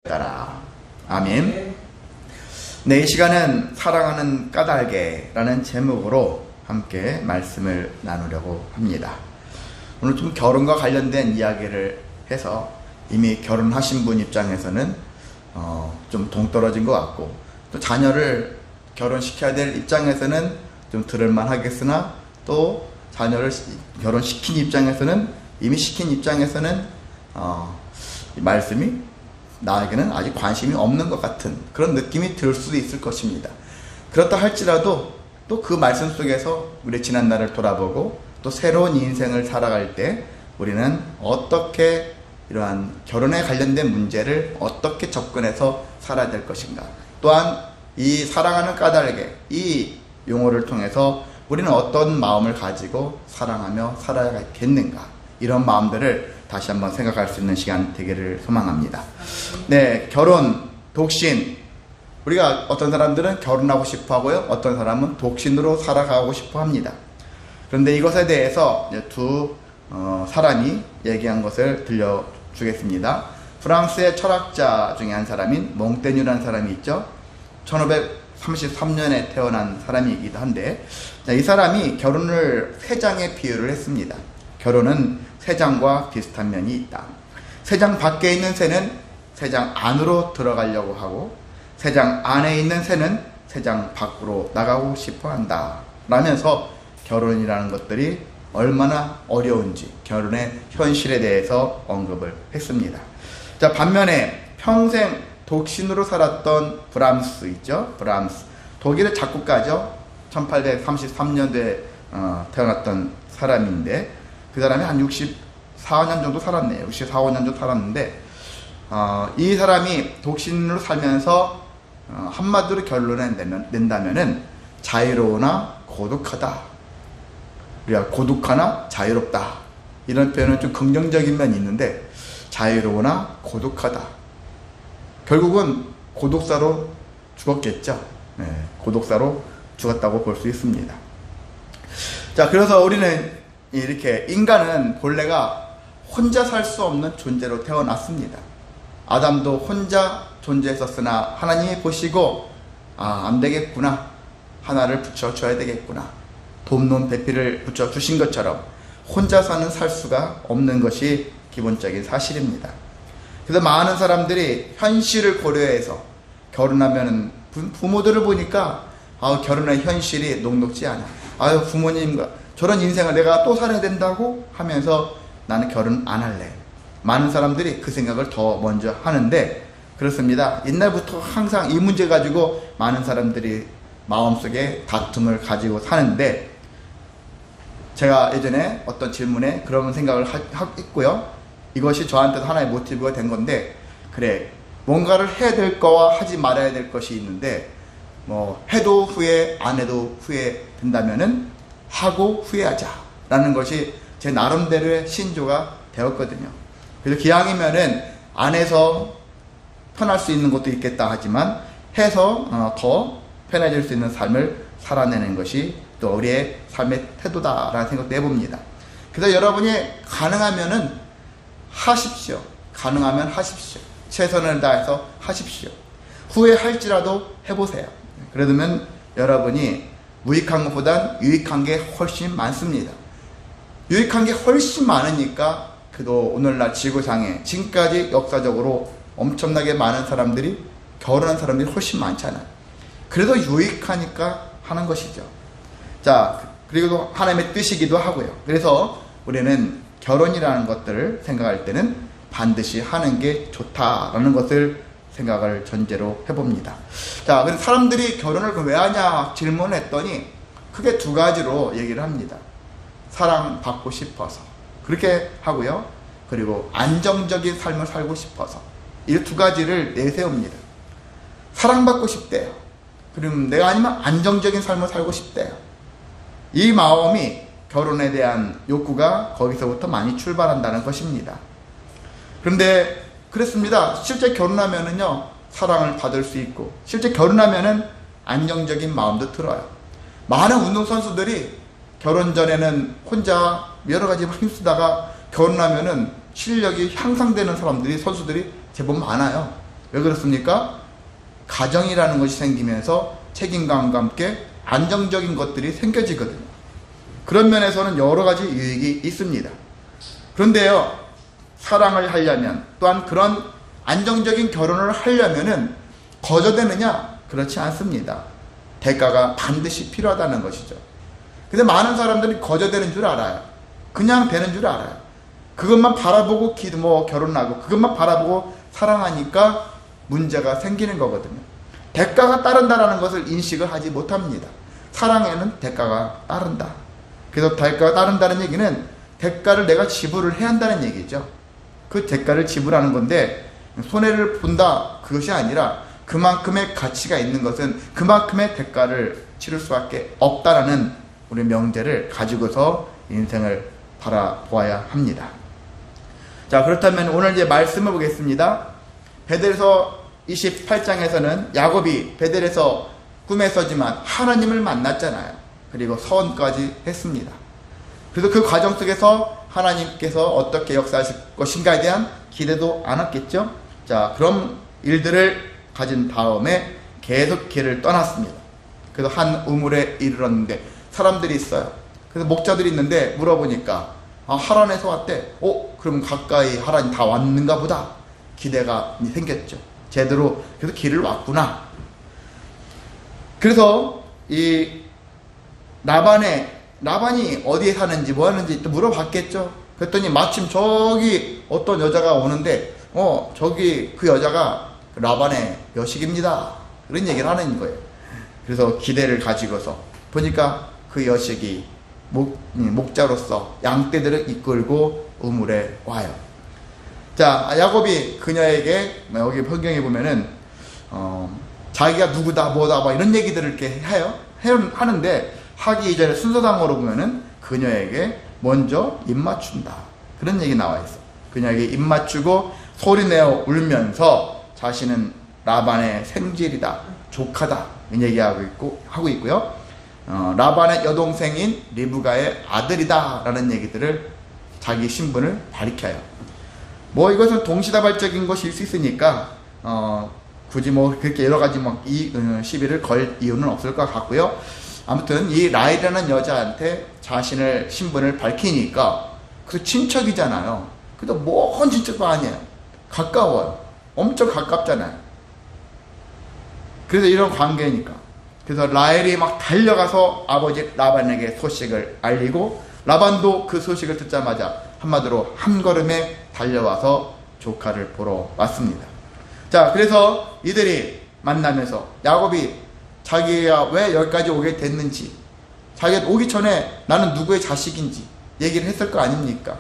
따라. 아멘. 네, 이 시간은 사랑하는 까닭에라는 제목으로 함께 말씀을 나누려고 합니다. 오늘 좀 결혼과 관련된 이야기를 해서 이미 결혼하신 분 입장에서는 좀 동떨어진 것 같고, 또 자녀를 결혼시켜야 될 입장에서는 좀 들을만 하겠으나, 또 자녀를 결혼시킨 입장에서는, 이미 시킨 입장에서는 이 말씀이 나에게는 아직 관심이 없는 것 같은 그런 느낌이 들 수도 있을 것입니다. 그렇다 할지라도 또 그 말씀 속에서 우리 지난날을 돌아보고 또 새로운 인생을 살아갈 때 우리는 어떻게 이러한 결혼에 관련된 문제를 어떻게 접근해서 살아야 될 것인가, 또한 이 사랑하는 까닭에 이 용어를 통해서 우리는 어떤 마음을 가지고 사랑하며 살아야겠는가, 이런 마음들을 다시 한번 생각할 수 있는 시간 되기를 소망합니다. 네, 결혼, 독신. 우리가 어떤 사람들은 결혼하고 싶어 하고요, 어떤 사람은 독신으로 살아가고 싶어 합니다. 그런데 이것에 대해서 두 사람이 얘기한 것을 들려주겠습니다. 프랑스의 철학자 중에 한 사람인 몽테뉴라는 사람이 있죠. 1533년에 태어난 사람이기도 한데, 이 사람이 결혼을 세 장에 비유를 했습니다. 결혼은 세 장과 비슷한 면이 있다. 세 장 밖에 있는 새는 세 장 안으로 들어가려고 하고, 세 장 안에 있는 새는 세 장 밖으로 나가고 싶어 한다 라면서 결혼이라는 것들이 얼마나 어려운지, 결혼의 현실에 대해서 언급을 했습니다. 자, 반면에 평생 독신으로 살았던 브람스 있죠. 브람스, 독일의 작곡가죠. 1833년도에 태어났던 사람인데, 그 사람이 한 64년 정도 살았네요. 64, 5년 정도 살았는데, 이 사람이 독신으로 살면서 한마디로 결론을 낸다면은 자유로우나 고독하다. 우리가 고독하나 자유롭다, 이런 표현은 좀 긍정적인 면이 있는데, 자유로우나 고독하다. 결국은 고독사로 죽었겠죠. 네, 고독사로 죽었다고 볼 수 있습니다. 자, 그래서 우리는 이렇게, 인간은 본래가 혼자 살 수 없는 존재로 태어났습니다. 아담도 혼자 존재했었으나 하나님이 보시고 안 되겠구나, 하나를 붙여줘야 되겠구나, 돕는 배필을 붙여주신 것처럼 혼자서는 살 수가 없는 것이 기본적인 사실입니다. 그래서 많은 사람들이 현실을 고려해서 결혼하면, 부모들을 보니까 결혼의 현실이 녹록지 않아, 부모님과 저런 인생을 내가 또 살아야 된다고 하면서 나는 결혼 안 할래. 많은 사람들이 그 생각을 더 먼저 하는데, 그렇습니다. 옛날부터 항상 이 문제 가지고 많은 사람들이 마음속에 다툼을 가지고 사는데, 제가 예전에 어떤 질문에 그런 생각을 했고요. 이것이 저한테도 하나의 모티브가 된 건데, 그래, 뭔가를 해야 될 거와 하지 말아야 될 것이 있는데, 해도 후회, 안 해도 후회 된다면은 하고 후회하자 라는 것이 제 나름대로의 신조가 되었거든요. 그래서 기왕이면은 안 해서 편할 수 있는 것도 있겠다 하지만, 해서 더 편해질 수 있는 삶을 살아내는 것이 또 우리의 삶의 태도다 라는 생각도 해봅니다. 그래서 여러분이 가능하면은 하십시오. 가능하면 하십시오. 최선을 다해서 하십시오. 후회할지라도 해보세요. 그러면 여러분이 무익한 것보단 유익한 게 훨씬 많습니다. 유익한 게 훨씬 많으니까 그도 오늘날 지구상에 지금까지 역사적으로 엄청나게 많은 사람들이, 결혼한 사람들이 훨씬 많잖아요. 그래도 유익하니까 하는 것이죠. 자, 그리고 하나님의 뜻이기도 하고요. 그래서 우리는 결혼이라는 것들을 생각할 때는 반드시 하는 게 좋다라는 것을 생각을 전제로 해봅니다. 자, 그래서 사람들이 결혼을 왜 하냐 질문을 했더니 크게 두 가지로 얘기를 합니다. 사랑받고 싶어서 그렇게 하고요, 그리고 안정적인 삶을 살고 싶어서, 이 두 가지를 내세웁니다. 사랑받고 싶대요. 그럼 내가 아니면 안정적인 삶을 살고 싶대요. 이 마음이, 결혼에 대한 욕구가 거기서부터 많이 출발한다는 것입니다. 그런데 그렇습니다. 실제 결혼하면은요, 사랑을 받을 수 있고, 실제 결혼하면은 안정적인 마음도 들어요. 많은 운동선수들이 결혼 전에는 혼자 여러 가지 힘쓰다가 결혼하면은 실력이 향상되는 사람들이, 선수들이 제법 많아요. 왜 그렇습니까? 가정이라는 것이 생기면서 책임감과 함께 안정적인 것들이 생겨지거든요. 그런 면에서는 여러 가지 유익이 있습니다. 그런데요, 사랑을 하려면, 또한 그런 안정적인 결혼을 하려면은 거저되느냐? 그렇지 않습니다. 대가가 반드시 필요하다는 것이죠. 근데 많은 사람들이 거저되는 줄 알아요. 그냥 되는 줄 알아요. 그것만 바라보고 결혼하고 그것만 바라보고 사랑하니까 문제가 생기는 거거든요. 대가가 따른다라는 것을 인식을 하지 못합니다. 사랑에는 대가가 따른다. 그래서 대가가 따른다는 얘기는 대가를 내가 지불을 해야 한다는 얘기죠. 그 대가를 지불하는 건데 손해를 본다 그것이 아니라 그만큼의 가치가 있는 것은 그만큼의 대가를 치를 수밖에 없다라는 우리 명제를 가지고서 인생을 바라보아야 합니다. 자, 그렇다면 오늘 이제 말씀을 보겠습니다. 베델서 28장에서는 야곱이 베델에서 꿈에서지만 하나님을 만났잖아요. 그리고 서원까지 했습니다. 그래서 그 과정 속에서 하나님께서 어떻게 역사하실 것인가에 대한 기대도 않았겠죠. 자, 그런 일들을 가진 다음에 계속 길을 떠났습니다. 그래서 한 우물에 이르렀는데 사람들이 있어요. 그래서 목자들이 있는데 물어보니까 하란에서 왔대. 그럼 가까이 하란이 다 왔는가 보다. 기대가 생겼죠. 제대로 그래서 길을 왔구나. 그래서 이 라반이 어디에 사는지 뭐 하는지 또 물어봤겠죠. 그랬더니 마침 저기 어떤 여자가 오는데 저기 그 여자가 라반의 여식입니다. 그런 얘기를 하는 거예요. 그래서 기대를 가지고서 보니까 그 여식이 목자로서 양떼들을 이끌고 우물에 와요. 자, 야곱이 그녀에게 여기 성경에 보면은 자기가 누구다 뭐다 막 이런 얘기들을 이렇게 하는데 하기 이전에 순서상으로 보면은 그녀에게 먼저 입맞춘다 그런 얘기 나와 있어. 그녀에게 입맞추고 소리내어 울면서 자신은 라반의 생질이다 조카다 이런 얘기하고 있고요. 라반의 여동생인 리브가의 아들이다 라는 얘기들을 자기 신분을 밝혀요. 뭐 이것은 동시다발적인 것일 수 있으니까 굳이 뭐 그렇게 여러 가지 시비를 걸 이유는 없을 것 같고요. 아무튼 이 라헬이라는 여자한테 자신을 신분을 밝히니까 그 친척이잖아요. 그래도 먼 친척도 아니에요. 가까워요. 엄청 가깝잖아요. 그래서 이런 관계니까. 그래서 라헬이 막 달려가서 아버지 라반에게 소식을 알리고 라반도 그 소식을 듣자마자 한마디로 한 걸음에 달려와서 조카를 보러 왔습니다. 자, 그래서 이들이 만나면서 야곱이 자기가 왜 여기까지 오게 됐는지, 자기가 오기 전에 나는 누구의 자식인지 얘기를 했을 거 아닙니까?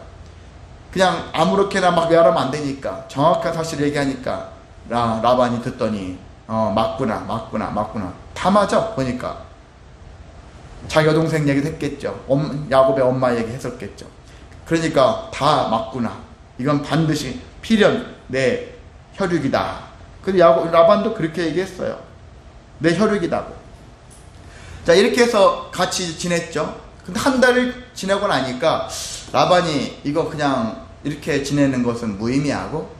그냥 아무렇게나 막 말하면 안 되니까 정확한 사실을 얘기하니까 라반이 듣더니 맞구나 다 맞아. 보니까 자기 여동생 얘기도 했겠죠. 야곱의 엄마 얘기 했었겠죠. 그러니까 다 맞구나. 이건 반드시 필연 내 혈육이다. 그래서 라반도 그렇게 얘기했어요. 내 혈육이다고. 자, 이렇게 해서 같이 지냈죠. 근데 한 달을 지내고 나니까 라반이 이거 그냥 이렇게 지내는 것은 무의미하고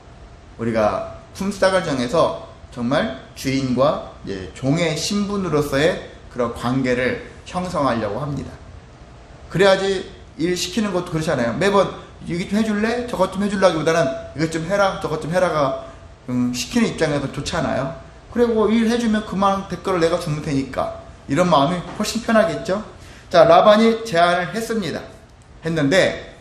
우리가 품삯을 정해서 정말 주인과 종의 신분으로서의 그런 관계를 형성하려고 합니다. 그래야지 일 시키는 것도 그렇잖아요. 매번 이거 좀 해줄래? 저것 좀 해주려기보다는 이것 좀 해라 저것 좀 해라가 시키는 입장에서 좋잖아요. 그리고 일 해주면 그만 대가를 내가 주면 되니까 이런 마음이 훨씬 편하겠죠. 자, 라반이 제안을 했는데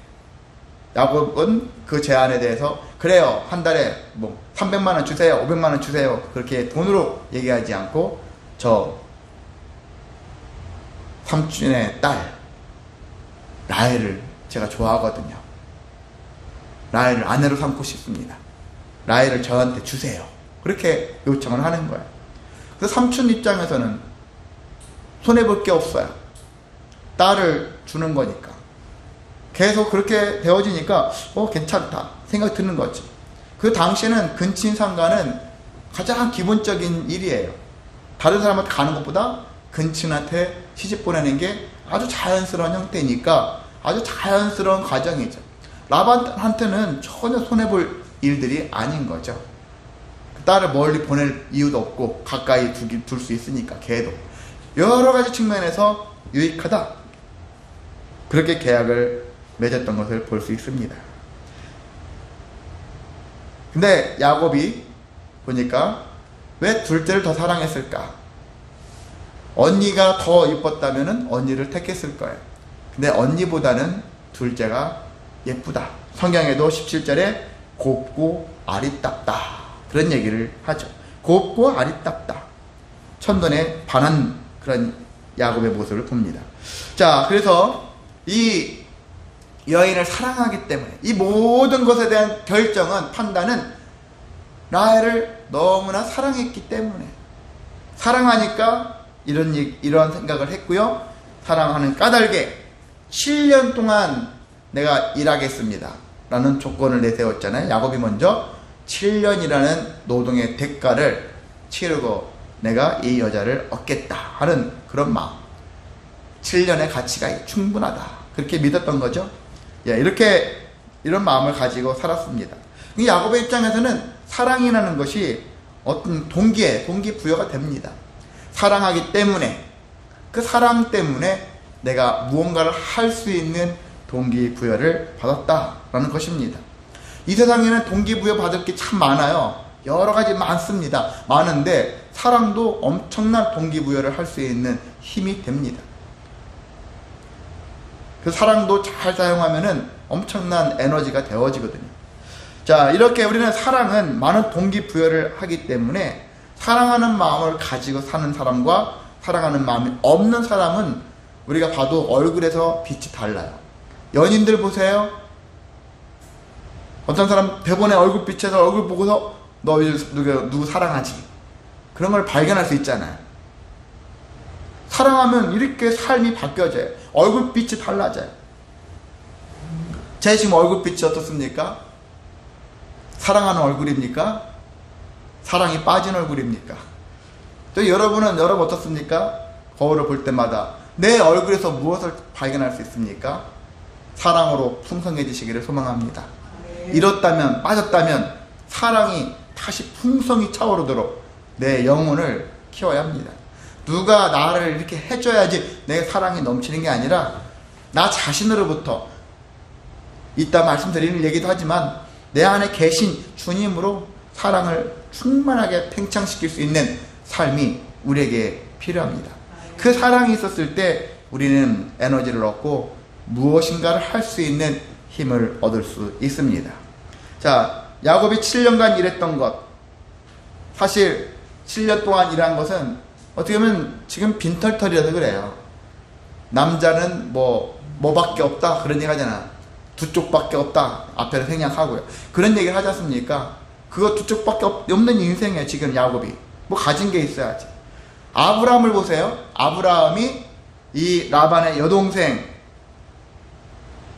야곱은 그 제안에 대해서 그래요, 한 달에 뭐 300만원 주세요 500만원 주세요 그렇게 돈으로 얘기하지 않고 저 삼촌의 딸 라헬을 제가 좋아하거든요. 라헬을 아내로 삼고 싶습니다. 라헬을 저한테 주세요. 그렇게 요청을 하는 거예요. 그래서 삼촌 입장에서는 손해볼 게 없어요. 딸을 주는 거니까. 계속 그렇게 되어지니까 괜찮다 생각 드는 거지. 그 당시에는 근친상간은 가장 기본적인 일이에요. 다른 사람한테 가는 것보다 근친한테 시집 보내는 게 아주 자연스러운 형태니까 아주 자연스러운 과정이죠. 라반한테는 전혀 손해볼 일들이 아닌 거죠. 딸을 멀리 보낼 이유도 없고 가까이 둘 수 있으니까 걔도 여러 가지 측면에서 유익하다. 그렇게 계약을 맺었던 것을 볼 수 있습니다. 근데 야곱이 보니까 왜 둘째를 더 사랑했을까? 언니가 더 이뻤다면 언니를 택했을 거예요. 근데 언니보다는 둘째가 예쁘다. 성경에도 17절에 곱고 아리답다 그런 얘기를 하죠. 곱고 아리답다. 천돈에 반한 그런 야곱의 모습을 봅니다. 자, 그래서 이 여인을 사랑하기 때문에 이 모든 것에 대한 결정은, 판단은 라헬을 너무나 사랑했기 때문에, 사랑하니까 이러한 생각을 했고요. 사랑하는 까닭에 7년 동안 내가 일하겠습니다 라는 조건을 내세웠잖아요. 야곱이 먼저 7년이라는 노동의 대가를 치르고 내가 이 여자를 얻겠다 하는 그런 마음, 7년의 가치가 충분하다 그렇게 믿었던 거죠. 예, 이런 마음을 가지고 살았습니다. 야곱의 입장에서는 사랑이라는 것이 어떤 동기부여가 됩니다. 사랑하기 때문에, 그 사랑 때문에 내가 무언가를 할 수 있는 동기부여를 받았다라는 것입니다. 이 세상에는 동기부여 받을 게 참 많아요. 여러 가지 많습니다. 많은데 사랑도 엄청난 동기부여를 할 수 있는 힘이 됩니다. 그 사랑도 잘 사용하면은 엄청난 에너지가 되어지거든요. 자, 이렇게 우리는 사랑은 많은 동기부여를 하기 때문에 사랑하는 마음을 가지고 사는 사람과 사랑하는 마음이 없는 사람은 우리가 봐도 얼굴에서 빛이 달라요. 연인들 보세요. 어떤 사람 대본에 얼굴빛에서 얼굴 보고서 너 누구 사랑하지? 그런 걸 발견할 수 있잖아요. 사랑하면 이렇게 삶이 바뀌어져요. 얼굴빛이 달라져요. 제 지금 얼굴빛이 어떻습니까? 사랑하는 얼굴입니까? 사랑이 빠진 얼굴입니까? 또 여러분 어떻습니까? 거울을 볼 때마다 내 얼굴에서 무엇을 발견할 수 있습니까? 사랑으로 풍성해지시기를 소망합니다. 잃었다면, 빠졌다면 사랑이 다시 풍성히 차오르도록 내 영혼을 키워야 합니다. 누가 나를 이렇게 해줘야지 내 사랑이 넘치는 게 아니라 나 자신으로부터, 이따 말씀드리는 얘기도 하지만 내 안에 계신 주님으로 사랑을 충만하게 팽창시킬 수 있는 삶이 우리에게 필요합니다. 그 사랑이 있었을 때 우리는 에너지를 얻고 무엇인가를 할 수 있는 힘을 얻을 수 있습니다. 자, 야곱이 7년간 일했던 것, 사실 7년 동안 일한 것은 어떻게 보면 지금 빈털털이라서 그래요. 남자는 뭐밖에 없다 그런 얘기 하잖아. 두 쪽밖에 없다 앞에서 생략하고요. 그런 얘기를 하지 않습니까? 그거 두 쪽밖에 없는 인생이에요. 지금 야곱이 뭐 가진 게 있어야지. 아브라함을 보세요. 아브라함이 이 라반의 여동생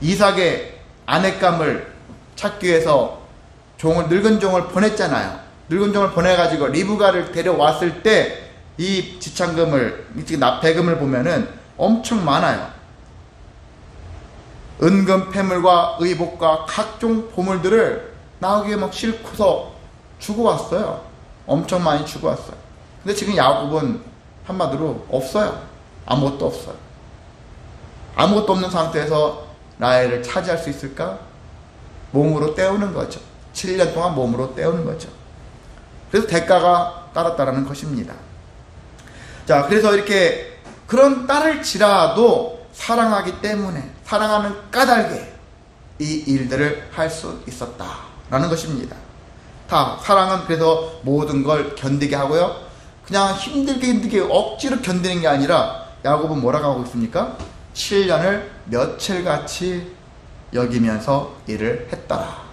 이삭의 아내감을 찾기 위해서 늙은 종을 보냈잖아요. 늙은 종을 보내가지고 리브가를 데려왔을 때 이 지참금을, 납배금을 보면은 엄청 많아요. 은금 패물과 의복과 각종 보물들을 나오게 막 싣고서 주고 왔어요. 엄청 많이 주고 왔어요. 근데 지금 야곱은 한마디로 없어요. 아무것도 없어요. 아무것도 없는 상태에서 라헬을 차지할 수 있을까? 몸으로 때우는 거죠. 7년 동안 몸으로 때우는 거죠. 그래서 대가가 따랐다는 것입니다. 자, 그래서 이렇게 그런 딸을지라도 사랑하기 때문에, 사랑하는 까닭에 이 일들을 할 수 있었다라는 것입니다. 사랑은 그래서 모든 걸 견디게 하고요. 그냥 힘들게 억지로 견디는 게 아니라 야곱은 뭐라고 하고 있습니까? 7년을 며칠같이 여기면서 일을 했더라.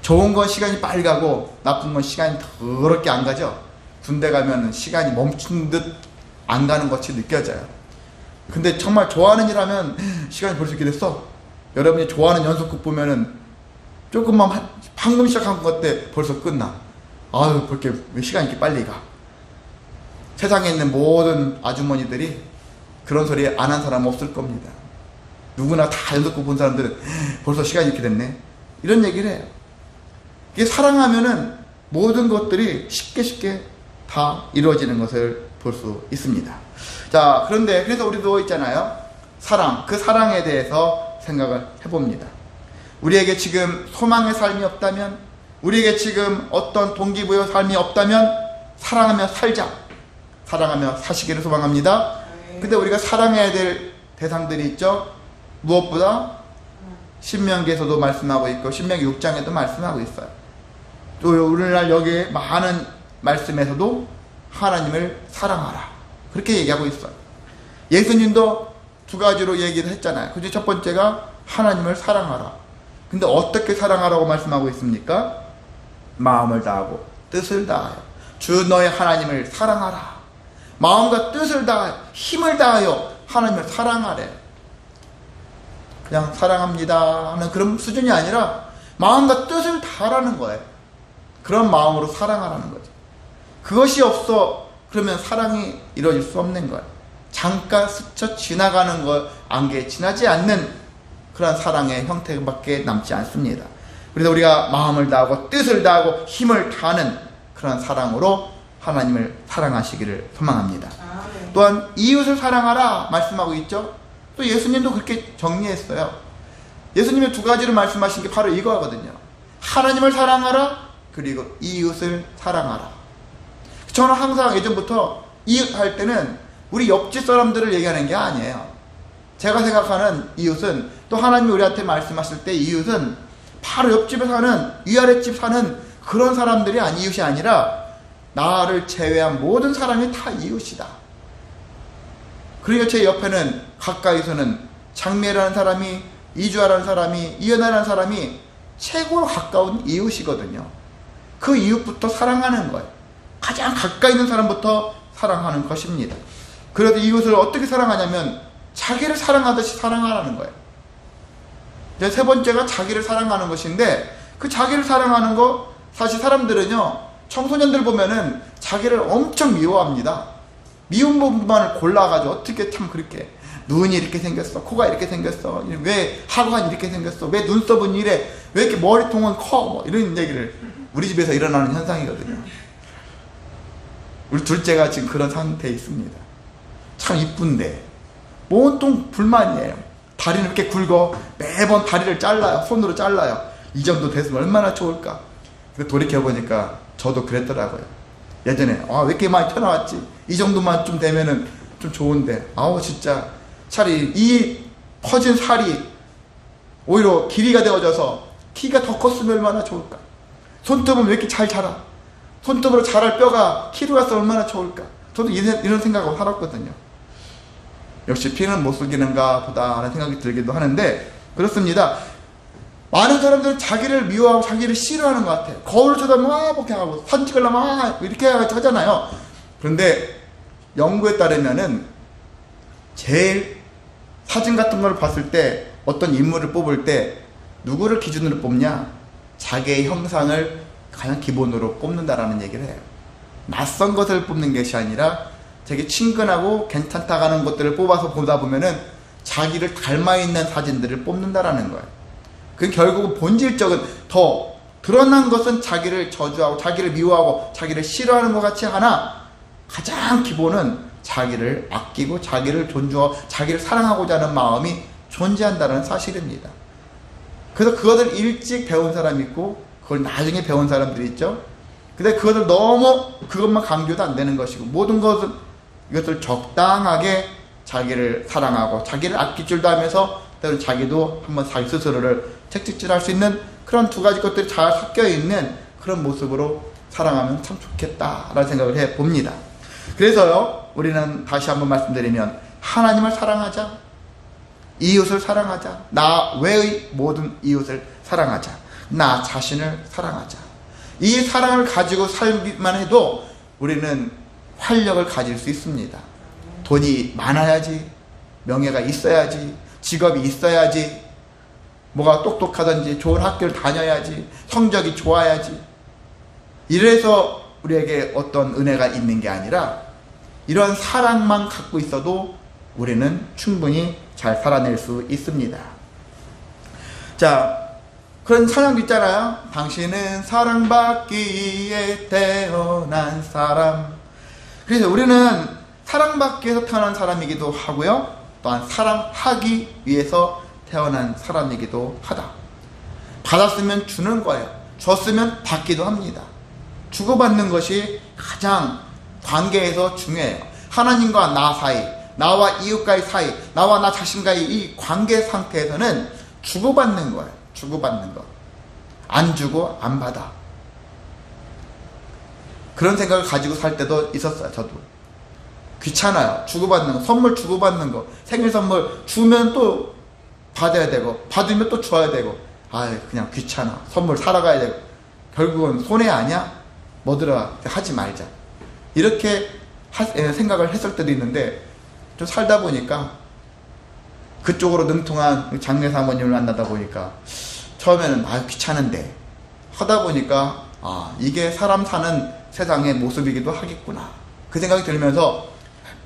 좋은 건 시간이 빨리 가고 나쁜 건 시간이 더럽게 안 가죠. 군대 가면 시간이 멈춘 듯 안 가는 것이 느껴져요. 근데 정말 좋아하는 일 하면 시간이 벌써 이렇게 됐어. 여러분이 좋아하는 연속극 보면은 조금만 방금 시작한 것 때 벌써 끝나. 아유, 그렇게 왜 시간이 이렇게 빨리 가. 세상에 있는 모든 아주머니들이 그런 소리 안 한 사람 없을 겁니다. 누구나 다 연속극 본 사람들은 벌써 시간이 이렇게 됐네, 이런 얘기를 해요. 이게 사랑하면은 모든 것들이 쉽게 다 이루어지는 것을 볼 수 있습니다. 자, 그런데 그래서 우리도 있잖아요. 사랑, 그 사랑에 대해서 생각을 해봅니다. 우리에게 지금 소망의 삶이 없다면, 우리에게 지금 어떤 동기부여 삶이 없다면 사랑하며 살자. 사랑하며 사시기를 소망합니다. 근데 우리가 사랑해야 될 대상들이 있죠. 무엇보다 신명기에서도 말씀하고 있고 신명기 6장에도 말씀하고 있어요. 또 오늘날 여기에 많은 말씀에서도 하나님을 사랑하라 그렇게 얘기하고 있어요. 예수님도 두 가지로 얘기를 했잖아요. 그중에 첫 번째가 하나님을 사랑하라. 근데 어떻게 사랑하라고 말씀하고 있습니까? 마음을 다하고 뜻을 다하여 주 너의 하나님을 사랑하라. 마음과 뜻을 다하여 힘을 다하여 하나님을 사랑하래. 그냥 사랑합니다 하는 그런 수준이 아니라 마음과 뜻을 다하라는 거예요. 그런 마음으로 사랑하라는 거죠. 그것이 없어 그러면 사랑이 이루어질 수 없는 거예요. 잠깐 스쳐 지나가는 것, 안개 지나지 않는 그런 사랑의 형태밖에 남지 않습니다. 그래서 우리가 마음을 다하고 뜻을 다하고 힘을 다하는 그런 사랑으로 하나님을 사랑하시기를 소망합니다. 또한 이웃을 사랑하라 말씀하고 있죠. 또 예수님도 그렇게 정리했어요. 예수님이 두 가지를 말씀하신 게 바로 이거거든요. 하나님을 사랑하라, 그리고 이웃을 사랑하라. 저는 항상 예전부터 이웃 할 때는 우리 옆집 사람들을 얘기하는 게 아니에요. 제가 생각하는 이웃은, 또 하나님이 우리한테 말씀하실 때 이웃은 바로 옆집에 사는, 위아랫집 사는 그런 사람들이 이웃이 아니라 나를 제외한 모든 사람이 다 이웃이다. 그러니까 제 옆에는 가까이서는 장미라는 사람이, 이주아라는 사람이, 이연아라는 사람이 최고로 가까운 이웃이거든요. 그 이웃부터 사랑하는 거예요. 가장 가까이 있는 사람부터 사랑하는 것입니다. 그래서 이웃을 어떻게 사랑하냐면 자기를 사랑하듯이 사랑하라는 거예요. 이제 세 번째가 자기를 사랑하는 것인데, 그 자기를 사랑하는 거, 사실 사람들은요, 청소년들 보면은 자기를 엄청 미워합니다. 미운 부분만을 골라가지고 어떻게 참 그렇게 눈이 이렇게 생겼어, 코가 이렇게 생겼어, 왜 하관이 이렇게 생겼어, 왜 눈썹은 이래, 왜 이렇게 머리통은 커, 뭐 이런 얘기를 우리 집에서 일어나는 현상이거든요. 우리 둘째가 지금 그런 상태에 있습니다. 참 이쁜데 온통 불만이에요. 다리는 이렇게 굵어. 매번 다리를 잘라요. 손으로 잘라요. 이 정도 됐으면 얼마나 좋을까. 근데 돌이켜보니까 저도 그랬더라고요. 예전에 왜 이렇게 많이 튀어나왔지, 이 정도만 좀 되면은 좀 좋은데, 진짜 차라리 이 퍼진 살이 오히려 길이가 되어져서 키가 더 컸으면 얼마나 좋을까. 손톱은 왜 이렇게 잘 자라, 손톱으로 자랄 뼈가 키로 가서 얼마나 좋을까. 저도 이런 생각하고 살았거든요. 역시 피는 못 속이는가 보다 하는 생각이 들기도 하는데, 그렇습니다. 많은 사람들은 자기를 미워하고 자기를 싫어하는 것 같아요. 거울을 쳐다보면 이렇게 하고, 사진 찍으려면 이렇게 하잖아요. 그런데 연구에 따르면은 제일 사진 같은 걸 봤을 때, 어떤 인물을 뽑을 때 누구를 기준으로 뽑냐? 자기의 형상을 가장 기본으로 뽑는다라는 얘기를 해요. 낯선 것을 뽑는 것이 아니라 되게 친근하고 괜찮다고 하는 것들을 뽑아서 보다 보면은 자기를 닮아있는 사진들을 뽑는다라는 거예요. 그 결국은 본질적은 더 드러난 것은 자기를 저주하고 자기를 미워하고 자기를 싫어하는 것 같이 하나, 가장 기본은 자기를 아끼고 자기를 존중하고 자기를 사랑하고자 하는 마음이 존재한다는 사실입니다. 그래서 그것을 일찍 배운 사람이 있고 그걸 나중에 배운 사람들이 있죠. 근데 그것을 너무 그것만 강조도 안 되는 것이고, 모든 것을 이것을 적당하게 자기를 사랑하고 자기를 아낄 줄도 하면서 때로는 자기도 한번 자기 스스로를 채찍질할 수 있는 그런 두 가지 것들이 잘 섞여 있는 그런 모습으로 사랑하면 참 좋겠다라는 생각을 해봅니다. 그래서요, 우리는 다시 한번 말씀드리면 하나님을 사랑하자, 이웃을 사랑하자, 나 외의 모든 이웃을 사랑하자, 나 자신을 사랑하자. 이 사랑을 가지고 살기만 해도 우리는 활력을 가질 수 있습니다. 돈이 많아야지, 명예가 있어야지, 직업이 있어야지, 뭐가 똑똑하든지 좋은 학교를 다녀야지, 성적이 좋아야지, 이래서 우리에게 어떤 은혜가 있는 게 아니라 이런 사랑만 갖고 있어도 우리는 충분히 잘 살아낼 수 있습니다. 자, 그런 찬양도 있잖아요. 당신은 사랑받기 위해 태어난 사람. 그래서 우리는 사랑받기 위해서 태어난 사람이기도 하고요, 또한 사랑하기 위해서 태어난 사람이기도 하다. 받았으면 주는 거예요. 줬으면 받기도 합니다. 주고받는 것이 가장 관계에서 중요해요. 하나님과 나 사이, 나와 이웃과의 사이, 나와 나 자신과의 이 관계 상태에서는 주고받는 거예요. 주고받는 거. 안 주고 안 받아. 그런 생각을 가지고 살 때도 있었어요. 저도. 귀찮아요. 주고받는 거, 선물 주고받는 거, 생일 선물 주면 또 받아야 되고, 받으면 또 줘야 되고, 그냥 귀찮아. 선물 사러 가야 되고, 결국은 손해 아니야? 뭐더라, 하지 말자. 이렇게 생각을 했을 때도 있는데, 좀 살다 보니까 그쪽으로 능통한 장례 사모님을 만나다 보니까 처음에는 귀찮은데, 하다 보니까 이게 사람 사는 세상의 모습이기도 하겠구나, 그 생각이 들면서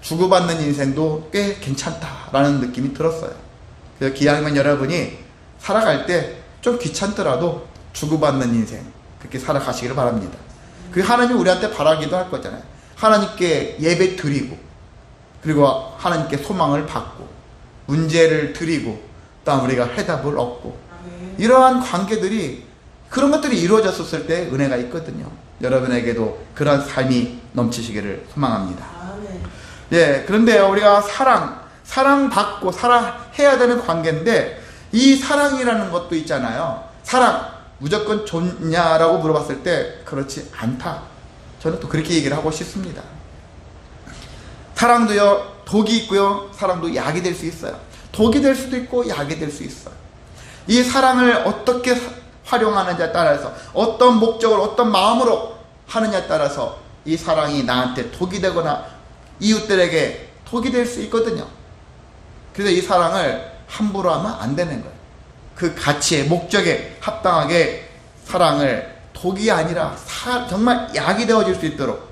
주고받는 인생도 꽤 괜찮다라는 느낌이 들었어요. 그래서 기왕이면 여러분이 살아갈 때 좀 귀찮더라도 주고받는 인생 그렇게 살아가시기를 바랍니다. 그 하나님이 우리한테 바라기도 할 거잖아요. 하나님께 예배 드리고, 그리고 하나님께 소망을 받고, 문제를 드리고, 또 우리가 해답을 얻고, 이러한 관계들이, 그런 것들이 이루어졌을 때 은혜가 있거든요. 여러분에게도 그런 삶이 넘치시기를 소망합니다. 예, 그런데요, 우리가 사랑받고 사랑해야 되는 관계인데, 이 사랑이라는 것도 있잖아요. 사랑 무조건 좋냐라고 물어봤을 때 그렇지 않다. 저는 또 그렇게 얘기를 하고 싶습니다. 사랑도요, 독이 있고요, 사랑도 약이 될 수 있어요. 독이 될 수도 있고 약이 될 수 있어요. 이 사랑을 어떻게 활용하느냐에 따라서, 어떤 목적으로, 어떤 마음으로 하느냐에 따라서 이 사랑이 나한테 독이 되거나 이웃들에게 독이 될 수 있거든요. 그래서 이 사랑을 함부로 하면 안 되는 거예요. 그 가치에, 목적에 합당하게 사랑을 독이 아니라 정말 약이 되어질 수 있도록,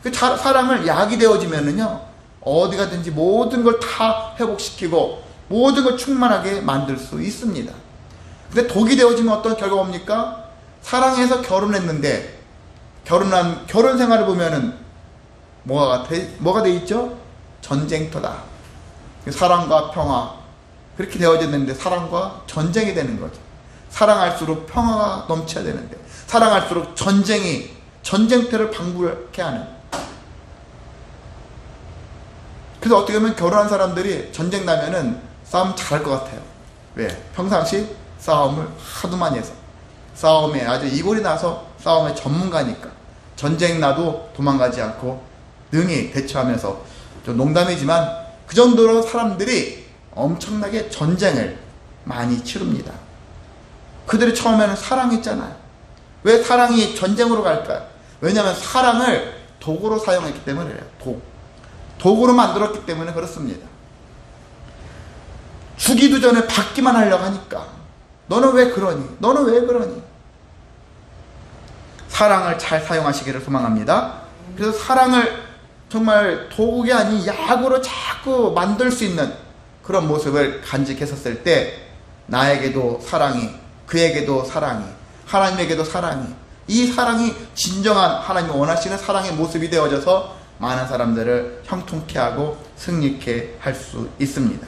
그 사랑을 약이 되어지면은요, 어디 가든지 모든 걸 다 회복시키고 모든 걸 충만하게 만들 수 있습니다. 근데 독이 되어지면 어떤 결과가 옵니까? 사랑해서 결혼했는데 결혼 생활을 보면은 뭐가 돼 있죠? 전쟁터다. 사랑과 평화, 그렇게 되어졌는데 사랑과 전쟁이 되는 거죠. 사랑할수록 평화가 넘쳐야 되는데, 사랑할수록 전쟁터를 방불케 하는. 그래서 어떻게 보면 결혼한 사람들이 전쟁 나면은 싸움 잘할 것 같아요. 왜? 평상시 싸움을 하도 많이 해서, 싸움에 아주 이골이 나서 싸움의 전문가니까 전쟁 나도 도망가지 않고 능히 대처하면서, 좀 농담이지만 그 정도로 사람들이 엄청나게 전쟁을 많이 치릅니다. 그들이 처음에는 사랑했잖아요. 왜 사랑이 전쟁으로 갈까요? 왜냐하면 사랑을 도구로 사용했기 때문에 그래요. 도구로 만들었기 때문에 그렇습니다. 주기도 전에 받기만 하려고 하니까, 너는 왜 그러니? 너는 왜 그러니? 사랑을 잘 사용하시기를 소망합니다. 그래서 사랑을 정말 도구가 아닌 약으로 자꾸 만들 수 있는 그런 모습을 간직했었을 때, 나에게도 사랑이, 그에게도 사랑이, 하나님에게도 사랑이, 이 사랑이 진정한 하나님이 원하시는 사랑의 모습이 되어져서 많은 사람들을 형통케 하고 승리케 할 수 있습니다.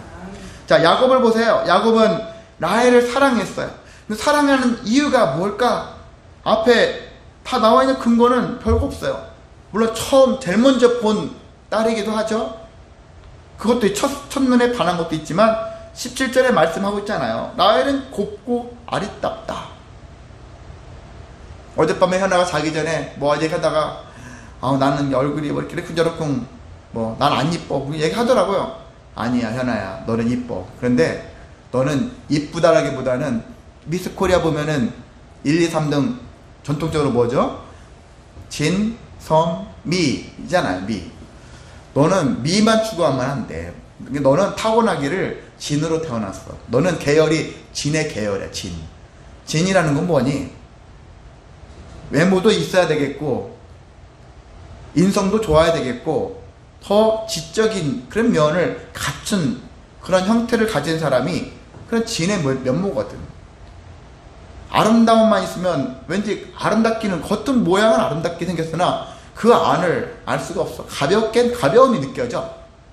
자, 야곱을 보세요. 야곱은 라헬을 사랑했어요. 근데 사랑하는 이유가 뭘까? 앞에 다 나와 있는 근거는 별거 없어요. 물론 제일 먼저 본 딸이기도 하죠. 그것도 첫눈에 반한 것도 있지만 17절에 말씀하고 있잖아요. 라헬은 곱고 아리답다. 어젯밤에 현아가 자기 전에 뭐 얘기하다가 나는 얼굴이 뭐 이렇게 저렇고 난 안 이뻐 얘기하더라고요. 아니야 현아야, 너는 이뻐. 그런데 너는 이쁘다라기보다는 미스 코리아 보면은 1, 2, 3등 전통적으로 뭐죠? 진, 성, 미잖아요. 미. 너는 미만 추구하면 안 돼. 너는 타고나기를 진으로 태어났어. 너는 계열이 진의 계열이야. 진이라는 건 뭐니? 외모도 있어야 되겠고, 인성도 좋아야 되겠고, 더 지적인 그런 면을 갖춘 그런 형태를 가진 사람이 그런 진의 면모거든. 아름다움만 있으면 왠지 아름답기는 겉은 모양은 아름답게 생겼으나 그 안을 알 수가 없어. 가벼움이 느껴져.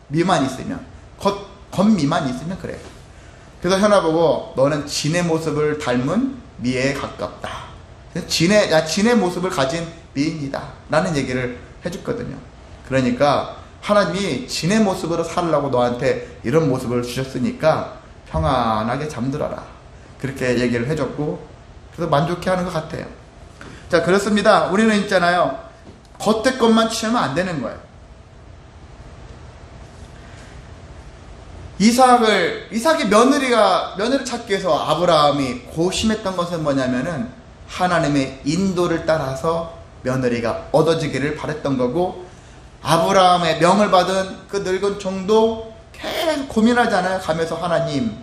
미만 있으면. 겉미만 있으면 그래. 그래서 현아 보고 너는 진의 모습을 닮은 미에 가깝다. 진의 모습을 가진 미인이다. 라는 얘기를 해줬거든요. 그러니까 하나님이 진의 모습으로 살으려고 너한테 이런 모습을 주셨으니까 평안하게 잠들어라. 그렇게 얘기를 해줬고, 그래서 만족해 하는 것 같아요. 자, 그렇습니다. 우리는 있잖아요. 겉에 것만 취하면 안 되는 거예요. 이삭이 며느리를 찾기 위해서 아브라함이 고심했던 것은 뭐냐면은 하나님의 인도를 따라서 며느리가 얻어지기를 바랬던 거고, 아브라함의 명을 받은 그 늙은 종도 계속 고민하잖아요. 가면서 하나님,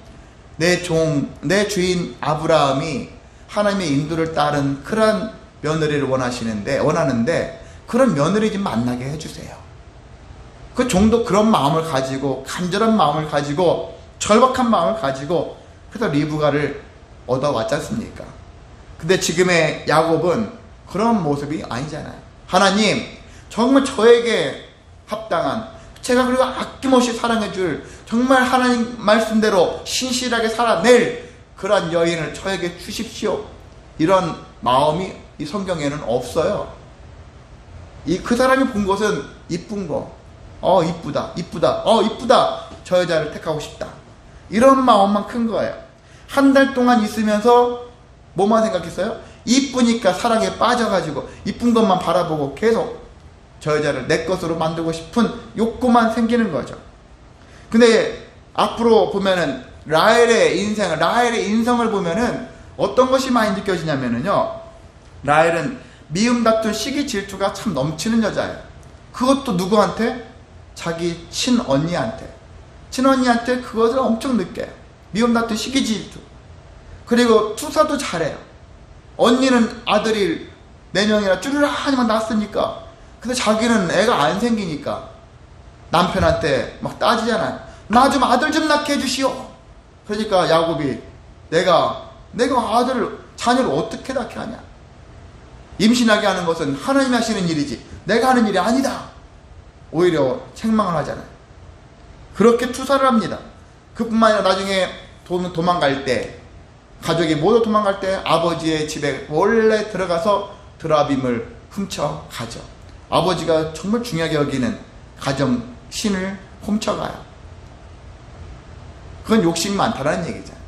내 주인 아브라함이 하나님의 인도를 따른 그런 며느리를 원하는데 그런 며느리 좀 만나게 해주세요. 그 종도 그런 마음을 가지고, 간절한 마음을 가지고, 절박한 마음을 가지고, 그래서 리브가를 얻어왔지 않습니까? 근데 지금의 야곱은 그런 모습이 아니잖아요. 하나님, 정말 저에게 합당한, 제가 그리고 아낌없이 사랑해줄, 정말 하나님 말씀대로 신실하게 살아낼 그런 여인을 저에게 주십시오. 이런 마음이 이 성경에는 없어요. 그 사람이 본 것은 이쁜 거, 이쁘다. 저 여자를 택하고 싶다. 이런 마음만 큰 거예요. 한 달 동안 있으면서 뭐만 생각했어요? 이쁘니까 사랑에 빠져가지고 이쁜 것만 바라보고 계속 저 여자를 내 것으로 만들고 싶은 욕구만 생기는 거죠. 근데 앞으로 보면은 라헬의 인성을 보면은 어떤 것이 많이 느껴지냐면은요, 라헬은 미움 다툰 시기 질투가 참 넘치는 여자예요. 그것도 누구한테? 자기 친언니한테 그것을 엄청 느껴요. 미움 다툰 시기 질투. 그리고 투사도 잘해요. 언니는 아들이 4명이나 쭈르라하니만 낳았으니까, 근데 자기는 애가 안 생기니까 남편한테 막 따지잖아요. 나 좀 아들 좀 낳게 해주시오. 그러니까 야곱이 내가 자녀를 어떻게 낳게 하냐. 임신하게 하는 것은 하나님이 하시는 일이지 내가 하는 일이 아니다. 오히려 책망을 하잖아요. 그렇게 투사를 합니다. 그뿐만 아니라 나중에 도망갈 때, 가족이 모두 도망갈 때 아버지의 집에 몰래 들어가서 드라빔을 훔쳐가죠. 아버지가 정말 중요하게 여기는 가정 신을 훔쳐가요. 그건 욕심이 많다는 얘기잖아요.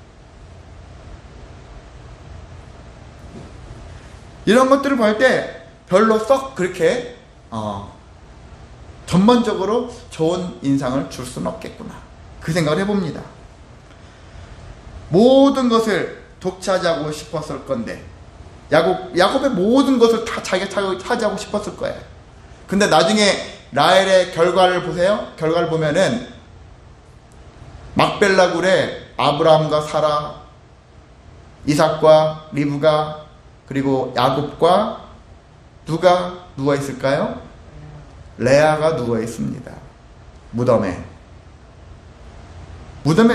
이런 것들을 볼 때 별로 썩 그렇게 전반적으로 좋은 인상을 줄 수는 없겠구나, 그 생각을 해봅니다. 모든 것을 독차지하고 싶었을 건데, 야곱의 모든 것을 다 자기가 차지하고 싶었을 거예요. 근데 나중에 라헬의 결과를 보세요. 결과를 보면은 막벨라 굴에 아브라함과 사라, 이삭과 리브가, 그리고 야곱과 누가 누워 있을까요? 레아가 누워 있습니다. 무덤에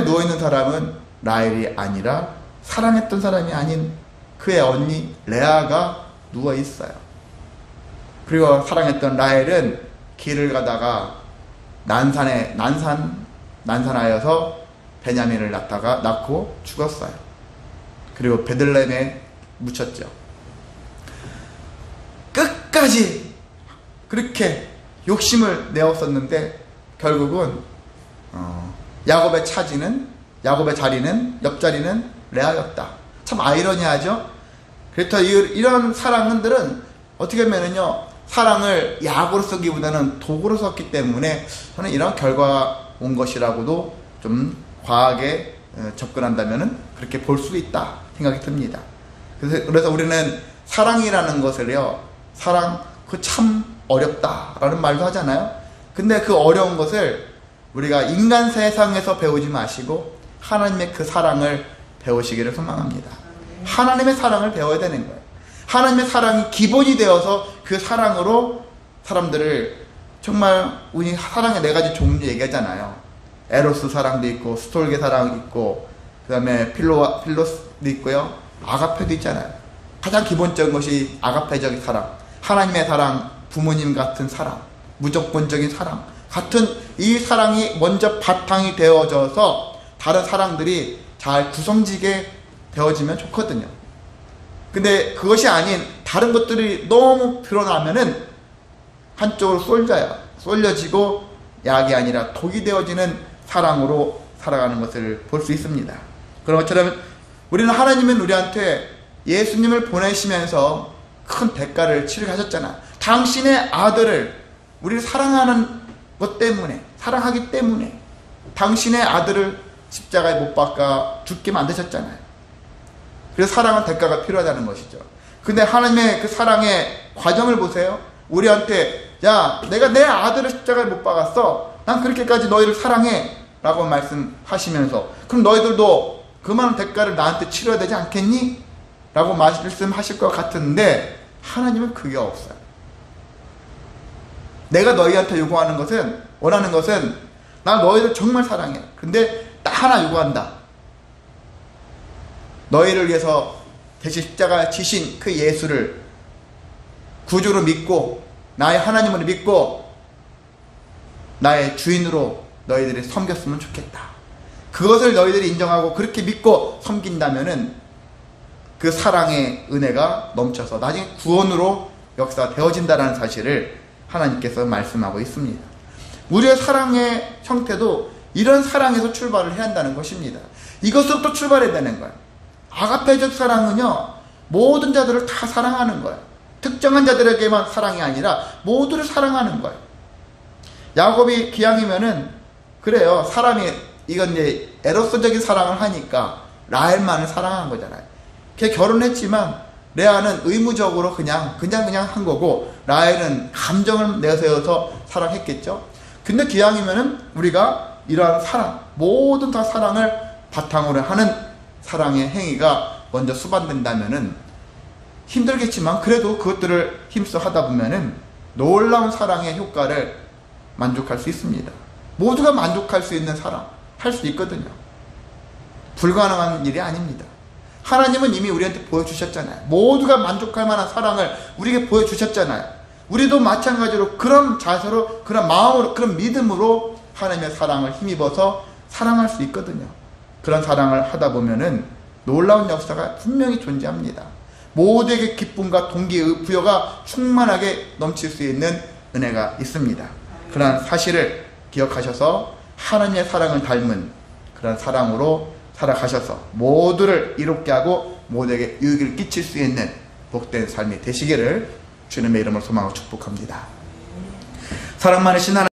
누워 있는 사람은 라헬이 아니라 사랑했던 사람이 아닌 그의 언니 레아가 누워 있어요. 그리고 사랑했던 라헬은 길을 가다가 난산하여서 베냐민을 낳고 죽었어요. 그리고 베들레헴에 묻혔죠. 끝까지 그렇게 욕심을 내었었는데 결국은 야곱의 자리는 옆자리는 레아였다. 참 아이러니하죠. 그래서 이런 사랑들은 어떻게 보면은요, 사랑을 약으로 쓰기보다는 독으로 썼기 때문에 저는 이런 결과 온 것이라고도 좀 과하게 접근한다면은 그렇게 볼 수 있다 생각이 듭니다. 그래서 우리는 사랑이라는 것을요, 그 참 어렵다라는 말도 하잖아요. 근데 그 어려운 것을 우리가 인간 세상에서 배우지 마시고 하나님의 그 사랑을 배우시기를 소망합니다. 하나님의 사랑을 배워야 되는 거예요. 하나님의 사랑이 기본이 되어서 그 사랑으로 사람들을, 정말 우리 사랑의 4가지 종류 얘기하잖아요. 에로스 사랑도 있고 스톨게 사랑도 있고, 그 다음에 필로스도 있고요, 아가페도 있잖아요. 가장 기본적인 것이 아가페적인 사랑, 하나님의 사랑, 부모님 같은 사랑, 무조건적인 사랑 같은 이 사랑이 먼저 바탕이 되어져서 다른 사랑들이 잘 구성지게 되어지면 좋거든요. 근데 그것이 아닌 다른 것들이 너무 드러나면은 한쪽으로 쏠려지고 약이 아니라 독이 되어지는 사랑으로 살아가는 것을 볼 수 있습니다. 그런 것처럼 우리는 하나님은 우리한테 예수님을 보내시면서 큰 대가를 치르하셨잖아. 당신의 아들을 우리를 사랑하는 것 때문에, 사랑하기 때문에 당신의 아들을 십자가에 못 박아 죽게 만드셨잖아요. 그래서 사랑은 대가가 필요하다는 것이죠. 근데 하나님의 그 사랑의 과정을 보세요. 우리한테 야, 내가 내 아들을 십자가에 못 박았어. 난 그렇게까지 너희를 사랑해 라고 말씀하시면서 그럼 너희들도 그 많은 대가를 나한테 치러야 되지 않겠니? 라고 말씀하실 것 같은데 하나님은 그게 없어요. 내가 너희한테 요구하는 것은, 원하는 것은 나 너희를 정말 사랑해. 근데 딱 하나 요구한다. 너희를 위해서 대신 십자가에 지신 그 예수를 구주로 믿고 나의 하나님으로 믿고 나의 주인으로 너희들이 섬겼으면 좋겠다. 그것을 너희들이 인정하고 그렇게 믿고 섬긴다면은 그 사랑의 은혜가 넘쳐서 나중에 구원으로 역사되어진다는 사실을 하나님께서 말씀하고 있습니다. 우리의 사랑의 형태도 이런 사랑에서 출발을 해야 한다는 것입니다. 이것으로부터 출발해야 되는 거예요. 아가페적 사랑은요, 모든 자들을 다 사랑하는 거예요. 특정한 자들에게만 사랑이 아니라 모두를 사랑하는 거예요. 야곱이 기왕이면은 그래요. 사람이 이건 이제 에로스적인 사랑을 하니까 라헬만을 사랑한 거잖아요. 걔 결혼했지만 레아는 의무적으로 그냥 한 거고 라헬은 감정을 내세워서 사랑했겠죠. 근데 기왕이면은 우리가 이러한 사랑, 모든 다 사랑을 바탕으로 하는 사랑의 행위가 먼저 수반된다면은 힘들겠지만 그래도 그것들을 힘써 하다 보면은 놀라운 사랑의 효과를 만족할 수 있습니다. 모두가 만족할 수 있는 사랑 할 수 있거든요. 불가능한 일이 아닙니다. 하나님은 이미 우리한테 보여주셨잖아요. 모두가 만족할 만한 사랑을 우리에게 보여주셨잖아요. 우리도 마찬가지로 그런 자세로, 그런 마음으로, 그런 믿음으로 하나님의 사랑을 힘입어서 사랑할 수 있거든요. 그런 사랑을 하다 보면은 놀라운 역사가 분명히 존재합니다. 모두에게 기쁨과 동기부여가 충만하게 넘칠 수 있는 은혜가 있습니다. 그러한 사실을 기억하셔서 하나님의 사랑을 닮은 그런 사랑으로 살아가셔서 모두를 이롭게 하고 모두에게 유익을 끼칠 수 있는 복된 삶이 되시기를 주님의 이름으로 소망하고 축복합니다. 사랑 많으신 하나님,